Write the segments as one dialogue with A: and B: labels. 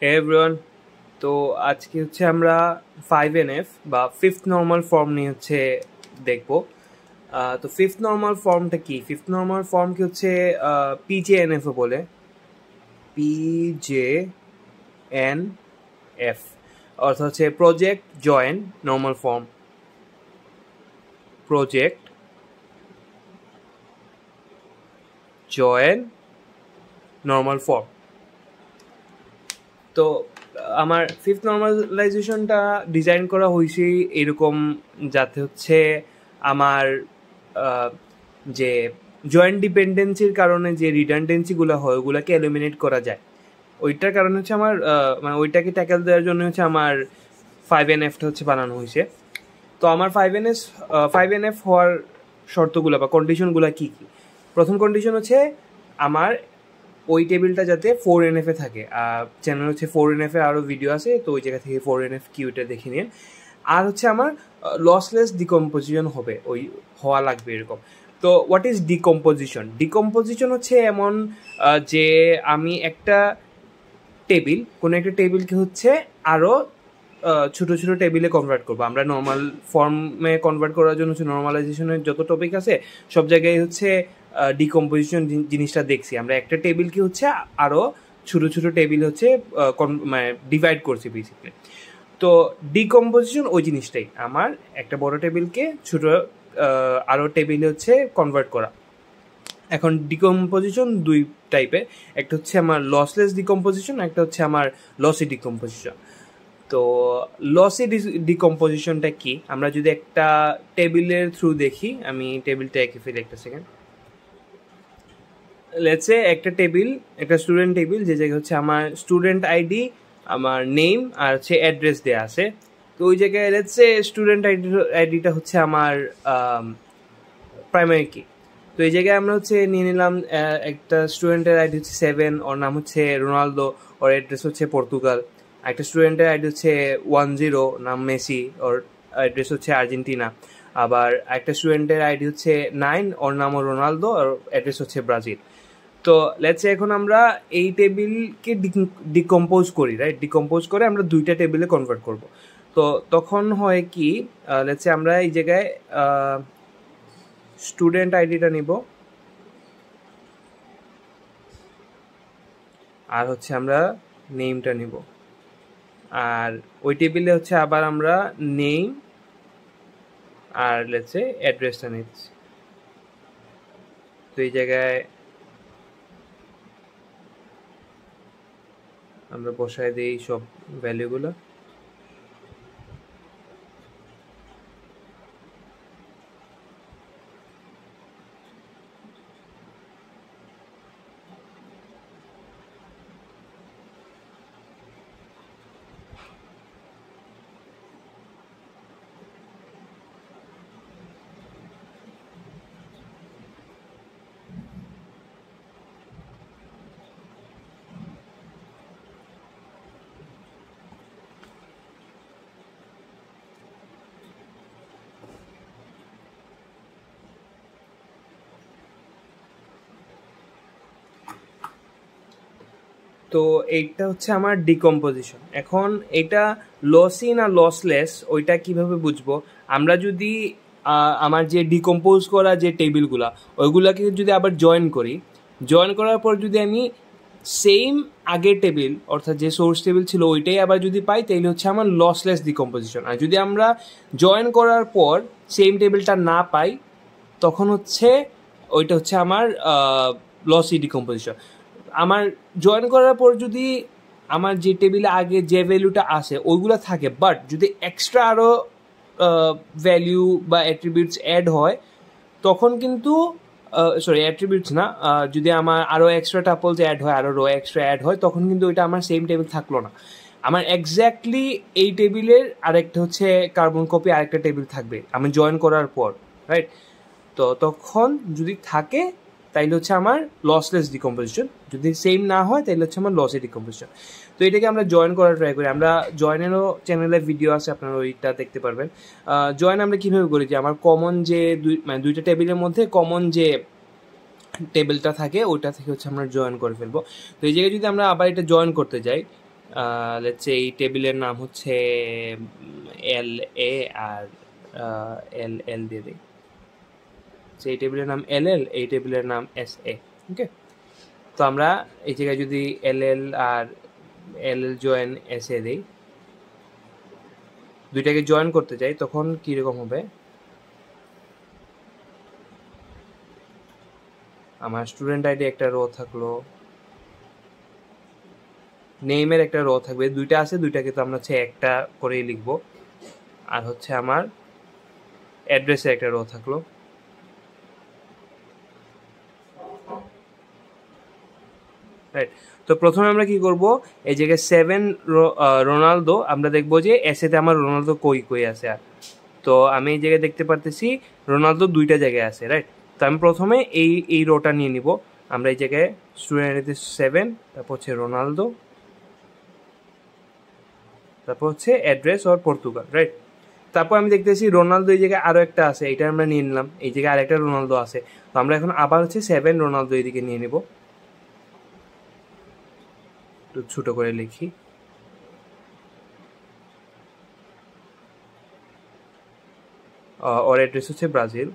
A: Hey everyone, তো আজকে হচ্ছে আমরা 5NF বা ফিফথ নর্মাল ফর্ম নিয়ে হচ্ছে দেখবো। তো ফিফথ নর্মাল ফর্মটা কি? ফিফথ নর্মাল ফর্ম কি হচ্ছে PJNF বলে, PJNF অর্থাৎ হচ্ছে project joint normal form, project joint normal form. তো আমার ফিফথ নর্মালাইজেশনটা ডিজাইন করা হয়েছে এরকম, যাতে হচ্ছে আমার যে জয়েন্ট ডিপেন্ডেন্সির কারণে যে রিডান্ডেন্সিগুলো হয় ওগুলোকে এলিমিনেট করা যায়। ওইটার কারণে হচ্ছে আমার মানে ওইটাকে ট্যাকেল দেওয়ার জন্য হচ্ছে আমার 5NFটা হচ্ছে বানানো হয়েছে। তো আমার 5NF হওয়ার শর্তগুলো বা কন্ডিশনগুলো কী কী? প্রথম কন্ডিশন হচ্ছে আমার ওই টেবিলটা যাতে 4NF এ থাকে। চ্যানেল হচ্ছে 4NF এর আরও ভিডিও আছে, তো ওই জায়গা থেকে 4NF কি ওইটা দেখে নিন। আর হচ্ছে আমার লসলেস ডিকম্পোজিশন হবে, ওই হওয়া লাগবে এরকম। তো হোয়াট ইজ ডিকম্পোজিশন? ডিকম্পোজিশন হচ্ছে এমন যে আমি একটা টেবিল, কোনো একটা টেবিলকে হচ্ছে আরও ছোটো ছোটো টেবিলে কনভার্ট করবো। আমরা নর্মাল ফর্মে কনভার্ট করার জন্য হচ্ছে নর্মালাইজেশনের যত টপিক আছে সব জায়গায় হচ্ছে ডিকম্পোজিশন জিনিসটা দেখছি। আমরা একটা টেবিলকে হচ্ছে আরও ছোটো ছোটো টেবিল হচ্ছে মানে ডিভাইড করছি বেসিক্যালি। তো ডিকম্পোজিশন ওই জিনিসটাই, আমার একটা বড় টেবিলকে ছোটো আরও টেবিলে হচ্ছে কনভার্ট করা। এখন ডিকম্পোজিশন দুই টাইপের, একটা হচ্ছে আমার লসলেস ডিকম্পোজিশন, একটা হচ্ছে আমার লসি ডিকম্পোজিশন। তো লসি ডিকম্পোজিশনটা কি? আমরা যদি একটা টেবিলের থ্রু দেখি, আমি টেবিলটা এঁকে ফেলি একটা সেকেন্ড। লেটস সে একটা টেবিল, একটা স্টুডেন্ট টেবিল, যে জায়গায় হচ্ছে আমার স্টুডেন্ট আইডি, আমার নেম আর হচ্ছে অ্যাড্রেস দেওয়া আছে। তো ওই জায়গায় লেটস সে স্টুডেন্ট আইডিটা হচ্ছে আমার প্রাইমারি কি। তো এই জায়গায় আমরা হচ্ছে নিয়ে নিলাম একটা স্টুডেন্টের আইডি হচ্ছে 7, ওর নাম হচ্ছে রোনালদো, ওর অ্যাড্রেস হচ্ছে পর্তুগাল। একটা স্টুডেন্টের আইডি হচ্ছে 10, নাম মেসি, ওর অ্যাড্রেস হচ্ছে আর্জেন্টিনা। আবার একটা স্টুডেন্টের আইডি হচ্ছে 9, ওর নামও রোনালদো, ওর অ্যাড্রেস হচ্ছে ব্রাজিল। তো লেটস এখন আমরা এই টেবিলকে ডিকম্পোজ করি, রাইট? ডিকম্পোজ করে আমরা দুইটা টেবিলে কনভার্ট করব। তো তখন হয় কি, লেটস আমরা এই জায়গায় স্টুডেন্ট আইডিটা নিব, আর হচ্ছে আমরা নেমটা নিব, আর ওই টেবিলে হচ্ছে আবার আমরা নেম আর লেটস অ্যাড্রেসটা নিচ্ছি। তো এই জায়গায় আমরা বসায় দিই সব ভ্যালুগুলো। তো এইটা হচ্ছে আমার ডিকম্পোজিশন। এখন এটা লসি না লসলেস ওইটা কিভাবে বুঝবো? আমরা যদি আমার যে ডিকম্পোজ করা যে টেবিলগুলা ওইগুলাকে যদি আবার জয়েন করি, জয়েন করার পর যদি আমি সেম আগের টেবিল অর্থাৎ যে সোর্স টেবিল ছিল ওইটাই আবার যদি পাই, তাইলে হচ্ছে আমার লসলেস ডিকম্পোজিশন। আর যদি আমরা জয়েন করার পর সেম টেবিলটা না পাই, তখন হচ্ছে ওইটা হচ্ছে আমার লসি ডিকম্পোজিশন। আমার জয়েন করার পর যদি আমার যে টেবিলে আগে যে ভ্যালুটা আসে ওইগুলো থাকে, বাট যদি এক্সট্রা আরও ভ্যালু বা অ্যাট্রিবিউটস অ্যাড হয়, তখন কিন্তু অ্যাট্রিবিউটস না, যদি আমার আরও এক্সট্রা টাপলস অ্যাড হয়, আরও রো এক্সট্রা অ্যাড হয়, তখন কিন্তু ওইটা আমার সেম টেবিল থাকলো না। আমার এক্স্যাক্টলি এই টেবিলের আরেকটা হচ্ছে কার্বন কপি আরেকটা টেবিল থাকবে আমি জয়েন করার পর, রাইট? তো তখন যদি থাকে তাইলে হচ্ছে আমার লসলেস ডিকম্পোজিশন, যদি সেম না হয় তাইলে হচ্ছে আমার লসি ডিকম্পোজিশন। তো এটাকে আমরা জয়েন করার ট্রাই করি। আমরা জয়েনেরও চ্যানেলে ভিডিও আছে, আপনারা ওইটা দেখতে পারবেন। জয়েন আমরা কীভাবে করি, যে আমার কমন যে দুইটা টেবিলের মধ্যে কমন যে টেবিলটা থাকে ওইটা থেকে হচ্ছে আমরা জয়েন করে ফেলবো। তো এই জায়গায় যদি আমরা আবার এটা জয়েন করতে যাই, লেটস সে এই টেবিলের নাম হচ্ছে এল এ আর এল এল দিয়ে দিই। এই টেবিলের নাম এল এল, এই টেবিলের নাম এস এ। ওকে, তো আমরা এই জায়গায় যদি এল এল আর এল এল জয়েন এস এ দিই, দুইটাকে জয়েন করতে চাই, তখন কীরকম হবে? আমার স্টুডেন্ট আইডি একটা রো থাকলো, নেমের একটা রো থাকবে, দুইটা আছে, দুইটাকে তো আমরা হচ্ছে একটা করেই লিখবো। আর হচ্ছে আমার অ্যাড্রেসের একটা রো থাকলো। রাইট, তো প্রথমে আমরা কি করব, এই জায়গায় 7 রোনালদো আমরা দেখবো যে এসেতে আমার রোনালদো কই কই আছে। আর তো আমি এই জায়গায় দেখতে পারতেছি রোনালদো দুইটা জায়গায় আছে। রাইট, তো আমি প্রথমে এই রোটা নিয়ে নিব। আমরা এই জায়গায় স্টুডেন্ট 7, তারপর হচ্ছে রোনালদো, তারপর হচ্ছে অ্যাড্রেস অর পর্তুগাল। রাইট, তারপর আমি দেখতেছি রোনালদো এই জায়গায় আরও একটা আছে, এইটা আমরা নিয়ে নিলাম। এই জায়গায় আরেকটা রোনালদো আছে, তো আমরা এখন আবার হচ্ছে 7 রোনালদো এইদিকে নিয়ে নিব। একটু ছোটো করে লিখি। ওর অ্যাড্রেস হচ্ছে ব্রাজিল।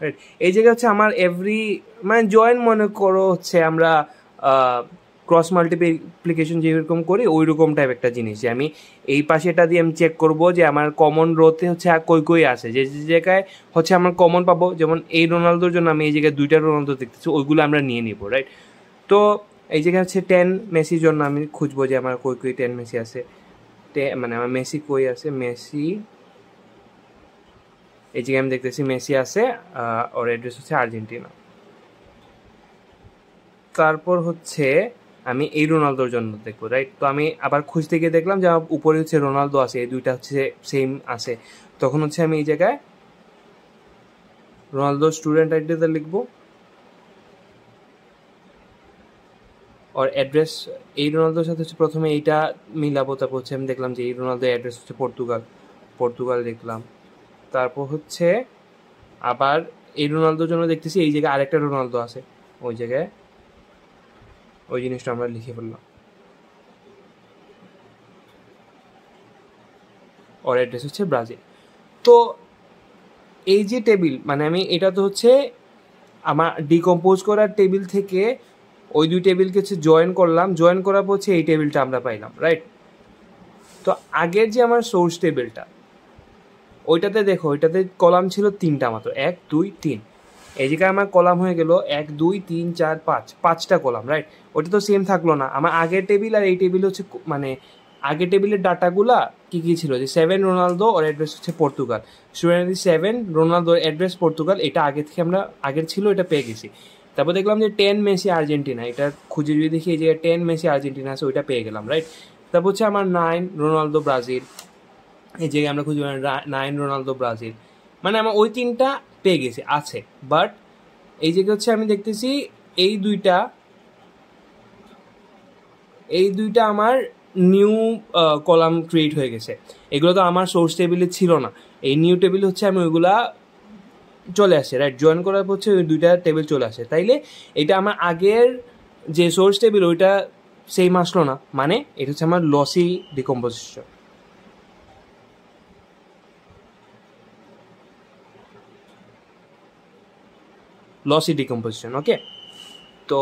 A: রাইট, এই জায়গায় হচ্ছে আমার এভরি মানে জয়েন মনে করো হচ্ছে আমরা ক্রস মাল্টিপ্লিকেশন যেরকম করি ওই রকম টাইপ একটা জিনিস, যে আমি এই পাশেটা দিয়ে আমি চেক করব যে আমার কমন রোতে হচ্ছে কই কই আছে, যে যে জায়গায় হচ্ছে আমার কমন পাবো। যেমন এই রোনালদোর জন্য আমি এই জায়গায় দুইটা রোনালদো দেখতেছি, ওইগুলো আমরা নিয়ে নিব। রাইট, তো এই জায়গায় হচ্ছে 10 মেসির জন্য আমি খুঁজবো যে আমার কই কই 10 মেসি আছে, মানে আমার মেসি কই আছে, মেসি এই জায়গায় আমি দেখতেছি মেসি আছে, ওর অ্যাড্রেস হচ্ছে আর্জেন্টিনা। তারপর হচ্ছে আমি এই রোনালদোর জন্য দেখবো। রাইট, তো আমি আবার খুঁজতে গিয়ে দেখলাম যে আমার উপরে হচ্ছে রোনালদো আছে, এই দুইটা হচ্ছে সেম আছে। তখন হচ্ছে আমি এই জায়গায় রোনালদো স্টুডেন্ট আইডিতে লিখবো, ওর অ্যাড্রেস এই রোনালদোর সাথে হচ্ছে প্রথমে এইটা মিলাবো। তারপর হচ্ছে আমি দেখলাম যে এই রোনালদোর অ্যাড্রেস হচ্ছে পর্তুগাল দেখলাম। তারপর হচ্ছে আবার এই রোনালদোর জন্য দেখতেছি এই জায়গায় আরেকটা রোনালদো আছে, ওই জায়গায় ওই জিনিসটা আমরা লিখে ফেললাম, ওর অ্যাড্রেস হচ্ছে ব্রাজিল। তো এই যে টেবিল, মানে আমি এটা তো হচ্ছে আমার ডিকম্পোজ করার টেবিল থেকে ওই দুই টেবিলকে হচ্ছে জয়েন করলাম, জয়েন করার পর হচ্ছে এই টেবিলটা আমরা পাইলাম। রাইট, তো আগের যে আমার সোর্স টেবিলটা, ওইটাতে দেখো ওইটাতে কলাম ছিল 3টা মাত্র, 1 2 3। এই জায়গায় আমার কলাম হয়ে গেল 1 2 3 4 5, 5টা কলাম। রাইট, ওটা তো সেম থাকলো না। আমার আগের টেবিল আর এই টেবিল হচ্ছে মানে আগের টেবিলের ডাটাগুলা কি কি ছিল, যে 7 রোনালদো ওর অ্যাড্রেস হচ্ছে পর্তুগাল, স্টুডেন্ট 7 রোনালদোর অ্যাড্রেস পর্তুগাল, এটা আগে থেকে আমরা আগের ছিল, এটা পেয়ে গেছি। তারপর দেখলাম যে 10 মেসি আর্জেন্টিনা, এটা খুঁজে যদি দেখি এই জায়গায় 10 মেসি আর্জেন্টিনা আছে, ওইটা পেয়ে গেলাম। রাইট, তারপর হচ্ছে আমার 9 রোনালদো ব্রাজিল, এই জায়গায় আমরা খুঁজে 9 রোনালদো ব্রাজিল, মানে আমার ওই 3টা পেয়ে গেছি আছে। বাট এই জায়গায় হচ্ছে আমি দেখতেছি এই দুইটা আমার নিউ কলাম ক্রিয়েট হয়ে গেছে। এগুলো তো আমার সোর্স টেবিলে ছিল না, এই নিউ টেবিল হচ্ছে আমি ওইগুলা চলে আসে। রাইট, জয়েন করার পর হচ্ছে ওই দুইটা টেবিল চলে আসে, তাইলে এটা আমার আগের যে সোর্স টেবিল ওইটা সেম আসলো না, মানে এটা হচ্ছে আমার লসি ডিকম্পোজিশন। লসি ডিকম্পোজিশন। ওকে, তো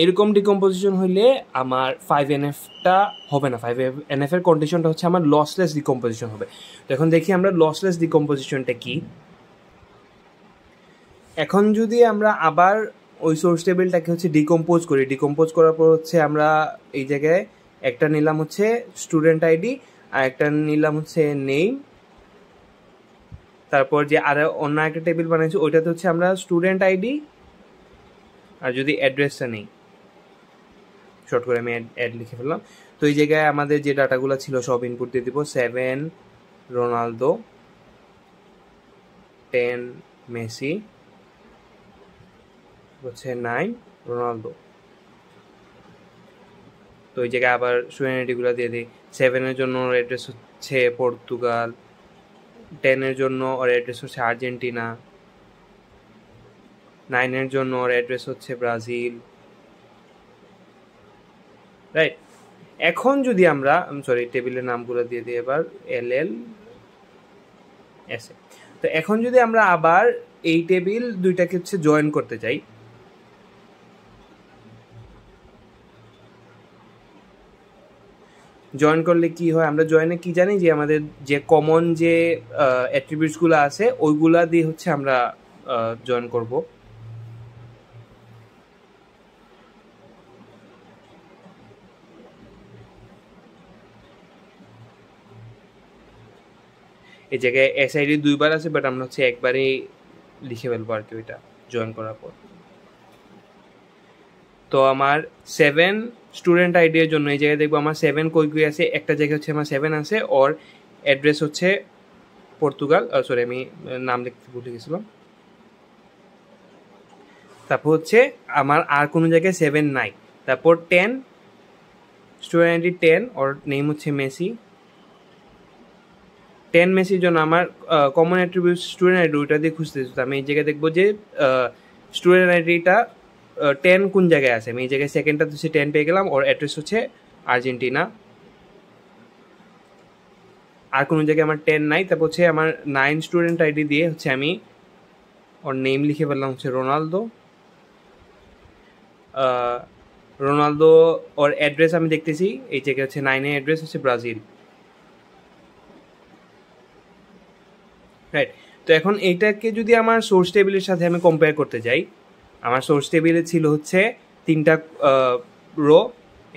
A: এরকম ডিকম্পোজিশন হইলে আমার 5NF-টা হবে না। 5NF-এর কন্ডিশনটা হচ্ছে আমার লসলেস ডিকম্পোজিশন হবে। তো এখন দেখি আমরা লসলেস ডিকম্পোজিশনটা কি। এখন যদি আমরা আবার ওই সোর্স টেবিলটাকে হচ্ছে ডিকম্পোজ করার পর হচ্ছে আমরা এই জায়গায় একটা নিলাম হচ্ছে স্টুডেন্ট আইডি, আর একটা নিলাম হচ্ছে নেম, তারপর যে আর অন্য একটা টেবিল বানাইছি ওইটাতে হচ্ছে আমরা স্টুডেন্ট আইডি, আর যদি অ্যাড্রেসটা নেই, শর্ট করে আমি অ্যাড লিখে ফেললাম। তো এই জায়গায় আমাদের যে ডাটাগুলো ছিল সব ইনপুট দিয়ে দিব। 7 রোনালদো, 10 মেসি, হচ্ছে 9 রোনালদো। তো এই জায়গায় আবার স্টুডেন্ট আইডিগুলো দিয়ে দিই। 7-এর জন্য ওর অ্যাড্রেস হচ্ছে পর্তুগাল, 10-এর জন্য ওর অ্যাড্রেস হচ্ছে আর্জেন্টিনা, 9-এর জন্য ওর অ্যাড্রেস হচ্ছে ব্রাজিল, রাইট। এখন যদি আমরা সরি টেবিলের নামগুলো দিয়ে দিই এবার LL এস। তো এখন যদি আমরা আবার এই টেবিল দুইটাকে হচ্ছে জয়েন করতে চাই, জয়েন করলে কি হয়, আমরা জয়েনে কি জানি যে আমাদের যে কমন যে অ্যাট্রিবিউটসগুলো আছে ওইগুলা দিয়ে হচ্ছে আমরা জয়েন করব। এই জায়গায় SID দুইবার আছে, বাট আমরা হচ্ছে একবারেই লিখে ফেলবো আর কি ওইটা জয়েন করার পর। তো আমার 7 স্টুডেন্ট আইডি এর জন্য এই জায়গায় দেখবো আমার 7 কই কই আছে, একটা জায়গায় হচ্ছে আমার 7 আছে, ওর অ্যাড্রেস হচ্ছে পর্তুগাল, সরি আমি নাম লিখতে ভুলে গেছিলাম। তারপর হচ্ছে আমার আর কোনো জায়গায় 7 নাই। তারপর 10 স্টুডেন্ট আইডি 10, ওর নেম হচ্ছে মেসি। 10 মেসির জন্য আমার কমন অ্যাট্রিবিউট স্টুডেন্ট আইডি ওইটা দিয়ে খুঁজতেছি। তো আমি এই জায়গায় দেখবো যে স্টুডেন্ট আইডিটা 10 কোন জায়গায় আছে, আমি এই জায়গায় সেকেন্ডটা হচ্ছে 10 পেয়ে গেলাম, ওর অ্যাড্রেস হচ্ছে আর্জেন্টিনা। আর কোনো জায়গায় আমার 10 নাই। তারপর হচ্ছে আমার 9 স্টুডেন্ট আইডি দিয়ে হচ্ছে আমি ওর নেম লিখে ফেললাম হচ্ছে রোনালদো। রোনালদো ওর অ্যাড্রেস আমি দেখতেছি এই জায়গায় হচ্ছে 9 এর অ্যাড্রেস হচ্ছে ব্রাজিল। রাইট। তো এখন এইটাকে যদি আমার সোর্স টেবিলের সাথে আমি কম্পেয়ার করতে যাই, আমার সোর্স টেবিলে ছিল হচ্ছে 3টা রো,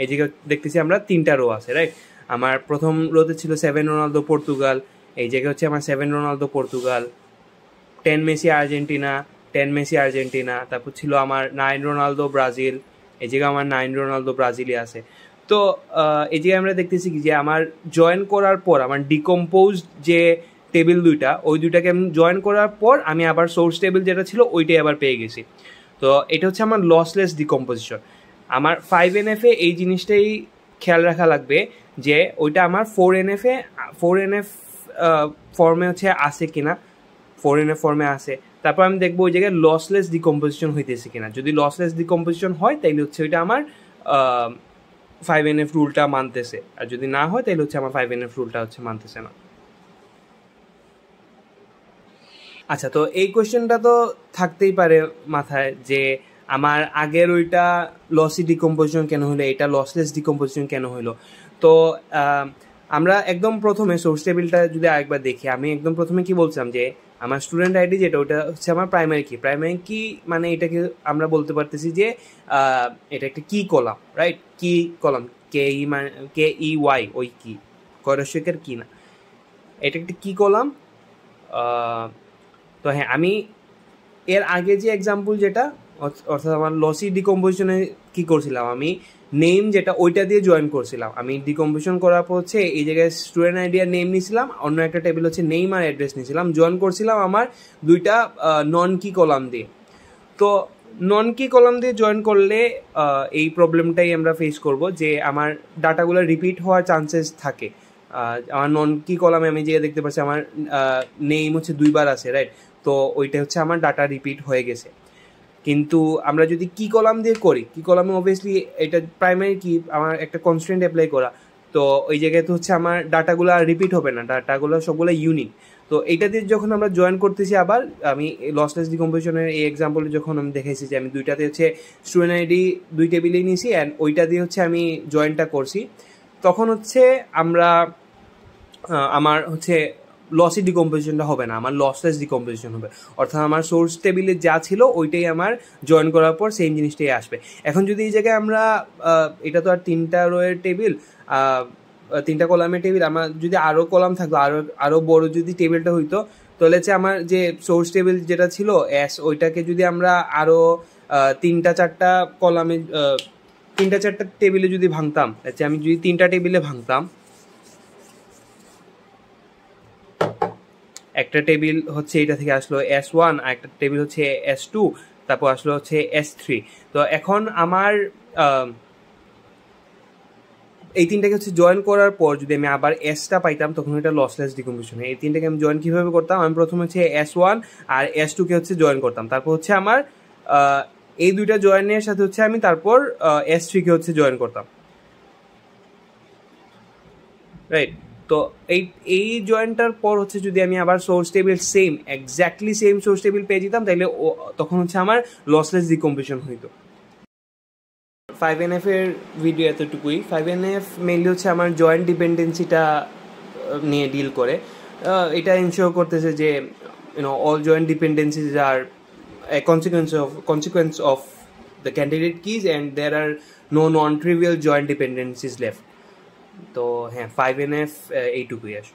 A: এই জায়গায় দেখতেছি আমরা 3টা রো আছে। রাইট। আমার প্রথম রোতে ছিল 7 রোনালদো পর্তুগাল, এই জায়গায় হচ্ছে আমার 7 Ronaldo Portugal. 10 Messi Argentina, 10 Messi Argentina. তারপর ছিল আমার 9 রোনালদো ব্রাজিল, এই জায়গায় আমার 9 রোনালদো ব্রাজিলই আছে। তো এই জায়গায় আমরা দেখতেছি কি যে আমার জয়েন করার পর আমার ডিকম্পোজড যে টেবিল দুইটা, ওই দুইটাকে আমি জয়েন করার পর আমি আবার সোর্স টেবিল যেটা ছিল ওইটাই আবার পেয়ে গেছি। তো এটা হচ্ছে আমার লসলেস ডিকম্পোজিশন। আমার 5NF এ এই জিনিসটাই খেয়াল রাখা লাগবে যে ওইটা আমার 4NF ফর্মে হচ্ছে আসে কিনা, 4NF ফর্মে আসে। তারপর আমি দেখবো ওই জায়গায় লসলেস ডিকম্পোজিশন হইতেছে কিনা। যদি লসলেস ডিকম্পোজিশন হয় তাইলে হচ্ছে ওইটা আমার 5NF রুলটা মানতেছে, আর যদি না হয় তাহলে হচ্ছে আমার 5NF রুলটা হচ্ছে মানতেছে না। আচ্ছা, তো এই কোয়েশ্চেনটা তো থাকতেই পারে মাথায় যে আমার আগের ওইটা লসি ডিকম্পোজিশন কেন হলো, এটা লসলেস ডিকম্পোজিশন কেন হলো। তো আমরা একদম প্রথমে সোর্স টেবিলটা যদি আরেকবার দেখি, আমি একদম প্রথমে কি বলছিলাম যে আমার স্টুডেন্ট আইডি যেটা ওটা হচ্ছে আমার প্রাইমারি কি। প্রাইমারি কি মানে এটাকে আমরা বলতে পারতেছি যে এটা একটা কি কলাম। রাইট। কি কলাম, KEY ওই কি কয়রস্যকের কি না, এটা একটা কি কলাম। তো হ্যাঁ, আমি এর আগে যে এক্সাম্পল যেটা অর্থাৎ আমার লসি ডিকম্পোজিশনে কি করছিলাম, আমি নেম যেটা ওইটা দিয়ে জয়েন করছিলাম। আমি ডিকম্পোজিশন করার পর হচ্ছে এই জায়গায় স্টুডেন্ট আইডি আর নেম নিয়েছিলাম, অন্য একটা টেবিল হচ্ছে নেম আর অ্যাড্রেস নিয়েছিলাম, জয়েন করছিলাম আমার দুইটা নন কি কলাম দিয়ে। তো নন কি কলাম দিয়ে জয়েন করলে এই প্রবলেমটাই আমরা ফেস করব যে আমার ডাটাগুলো রিপিট হওয়ার চান্সেস থাকে। আমার নন কি কলামে আমি যে দেখতে পাচ্ছি আমার নেম হচ্ছে 2বার আছে। রাইট। তো ওইটা হচ্ছে আমার ডাটা রিপিট হয়ে গেছে। কিন্তু আমরা যদি কি কলাম দিয়ে করি, কি কলামে অবভিয়াসলি এটা প্রাইমারি কি আমার একটা কনস্ট্যান্ট অ্যাপ্লাই করা, তো ওই জায়গায় তো হচ্ছে আমার ডাটাগুলো আর রিপিট হবে না, ডাটাগুলো সবগুলো ইউনিক। তো এইটা দিয়ে যখন আমরা জয়েন করতেছি, আবার আমি লসলেস ডিকম্পোজিশনের এই এক্সাম্পলে যখন আমি দেখাইছি যে আমি দুইটাতে হচ্ছে স্টুডেন্ট আইডি 2 টেবিলেই নিয়েছি অ্যান্ড ওইটা দিয়ে হচ্ছে আমি জয়েনটা করছি, তখন হচ্ছে আমার হচ্ছে লসি ডিকম্পোজিশনটা হবে না, আমার লসলেস ডিকম্পোজিশন হবে। অর্থাৎ আমার সোর্স টেবিলে যা ছিল ওইটাই আমার জয়েন করার পর সেম জিনিসটাই আসবে। এখন যদি এই জায়গায় আমরা এটা তো আর 3টা রোয়ের টেবিল, 3টা কলামের টেবিল, আমার যদি আরও কলাম থাকতো, আরও বড় যদি টেবিলটা হইতো, তাহলে হচ্ছে আমার যে সোর্স টেবিল যেটা ছিল ওইটাকে যদি আমরা আরও 3টা 4টা কলামে 3টা 4টা টেবিলে যদি ভাঙতাম, আচ্ছা আমি যদি 3টা টেবিলে ভাঙতাম, একটা টেবিল হচ্ছে এটা থেকে আসলো S1, আর একটা টেবিল হচ্ছে S2, তারপর আসলো হচ্ছে S3। তো এখন আমার এই 3টাকে হচ্ছে জয়েন করার পর যদি আমি আবার এসটা পাইতাম, তখন এটা লসলেস ডিকম্পোজিশন। এই 3টাকে আমি জয়েন কিভাবে করতাম, আমি প্রথমে হচ্ছে S1 আর S2 কে হচ্ছে জয়েন করতাম, তারপর হচ্ছে আমার এই দুইটা জয়েনের সাথে হচ্ছে আমি তারপর S3 কে হচ্ছে জয়েন করতাম। রাইট। তো এই জয়েন্টটার পর হচ্ছে যদি আমি আবার source table exactly same source table পেয়ে যেতাম, তাহলে তখন হচ্ছে আমার লসলেস ডিকম্পোজিশন হইতো। 5NF এর ভিডিও এতটুকুই। 5NF মেইনলি হচ্ছে আমার জয়েন্ট ডিপেন্ডেন্সিটা নিয়ে ডিল করে। এটা ইনশিওর করতেছে যে all joint dependencies are a consequence of the candidate keys and there are no non-trivial joint dependencies left. তো হ্যাঁ, 5NF এইটুকুই আসে।